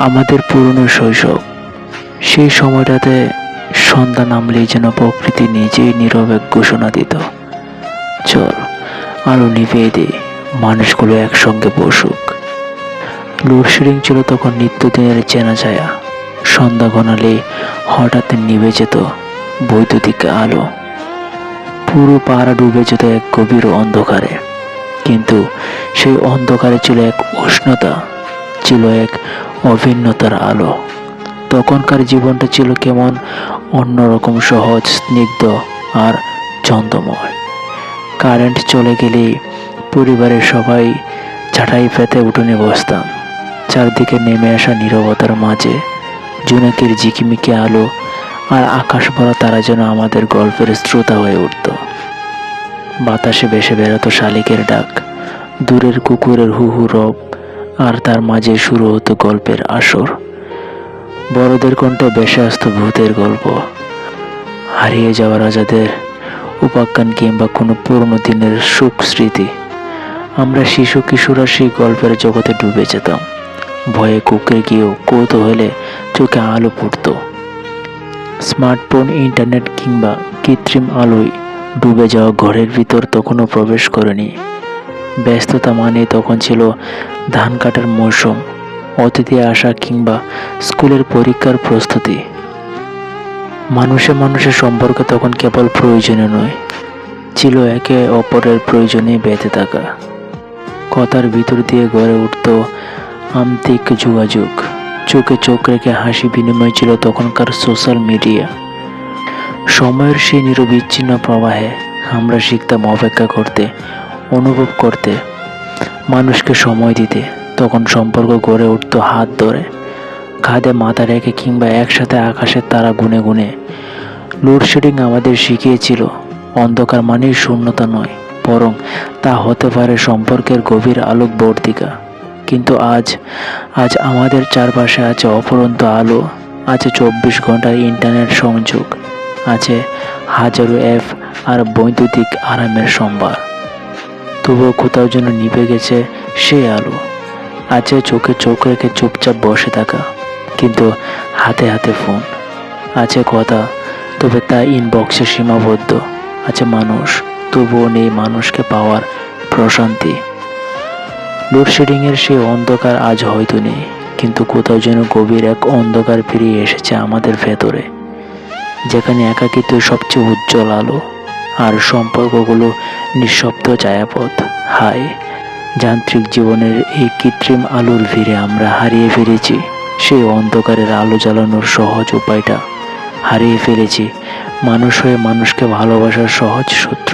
আমাদের পুরনো শৈশব, সেই সময়টাতে সন্ধ্যা নামলেই যেন প্রকৃতি নিজেই নীরবে ঘোষণা দিত, চল আলো নিভিয়ে দে, মানুষগুলো একসঙ্গে বসুক। লোডশেডিং ছিল তখন নিত্যদিনের চেনা ছায়া। সন্ধ্যা ঘনালেই হঠাৎ নিভে যেত বৈদ্যুতিক আলো, পুরো পাড়া ডুবে যেত এক গভীর অন্ধকারে। কিন্তু সেই অন্ধকারে ছিল এক উষ্ণতা, ছিল এক অভিন্নতার আলো। তখনকার জীবনটা ছিল কেমন অন্যরকম, সহজ, স্নিগ্ধ আর ছন্দময়। কারেন্ট চলে গেলেই পরিবারের সবাই চাটাই পেতে উঠোনে বসতাম। চারদিকে নেমে আসা নীরবতার মাঝে জোনাকির ঝিকিমিকি আলো আর আকাশ ভরা তারা যেন আমাদের গল্পের শ্রোতা হয়ে উঠত। বাতাসে ভেসে বেড়াতো শালিকের ডাক, দূরের কুকুরের হু হু রব, আর তার মাঝে শুরু হতো গল্পের আসর। বড়দের কণ্ঠে ভেসে আসতো ভূতের গল্প, হারিয়ে যাওয়া রাজাদের উপাখ্যান কিংবা কোনো পুরনো দিনের সুখ স্মৃতি। আমরা শিশু কিশোররা সেই গল্পের জগতে ডুবে যেতাম, ভয়ে কুকড়ে গিয়েও কৌতূহলে চোখে আলো পড়ত। স্মার্টফোন, ইন্টারনেট কিংবা কৃত্রিম আলোয় ডুবে যাওয়া ঘরের ভিতর তখনও প্রবেশ করেনি। ব্যস্ততা মানে তখন ছিল ধান কাটার মৌসুম, অতিথি আসা কিংবা স্কুলের পরীক্ষার প্রস্তুতি। মানুষের সম্পর্ক তখন কেবল প্রয়োজনে নয়, ছিল একে অপরের প্রয়োজনে বেঁধে থাকা। কথার ভিতর দিয়ে গড়ে উঠত আন্তরিক যোগাযোগ, চোখে চোখ রেখে হাসি বিনিময় ছিল তখনকার সোশ্যাল মিডিয়া। সময়ের সেই নিরবিচ্ছিন্ন প্রবাহে আমরা শিখতাম অপেক্ষা করতে, অনুভব করতে, মানুষকে সময় দিতে। তখন সম্পর্ক গড়ে উঠত হাত ধরে, কাঁধে মাথা রেখে কিংবা একসাথে আকাশের তারা গুনে গুনে। লোডশেডিং আমাদের শিখিয়েছিল অন্ধকার মানেই শূন্যতা নয়, বরং তা হতে পারে সম্পর্কের গভীর আলোকবর্তিকা। কিন্তু আজ আমাদের চারপাশে আছে অফুরন্ত আলো, আছে 24 ঘন্টার ইন্টারনেট সংযোগ, আছে হাজারো অ্যাপ আর বৈদ্যুতিক আরামের সম্ভার। তবুও কোথাও যেন নিভে গেছে সেই আলো। আছে চোখে চোখ রেখে চুপচাপ বসে থাকা, কিন্তু হাতে হাতে ফোন। আছে কথা, তবে তা ইনবক্সে সীমাবদ্ধ। আছে মানুষ, তবুও নেই মানুষকে পাওয়ার প্রশান্তি। লোডশেডিংয়ের সেই অন্ধকার আজ হয়তো নেই, কিন্তু কোথাও যেন গভীর এক অন্ধকার ফিরিয়ে এসেছে আমাদের ভেতরে, যেখানে একাকিত্ব সবচেয়ে উজ্জ্বল আলো আর সম্পর্কগুলো নিঃশব্দ ছায়াপথ। হায়, যান্ত্রিক জীবনের এই কৃত্রিম আলোর ভিড়ে আমরা হারিয়ে ফেলেছি সেই অন্ধকারের আলো জ্বালানোর সহজ উপায়টা। হারিয়ে ফেলেছি মানুষ হয়ে মানুষকে ভালোবাসার সহজ সূত্র।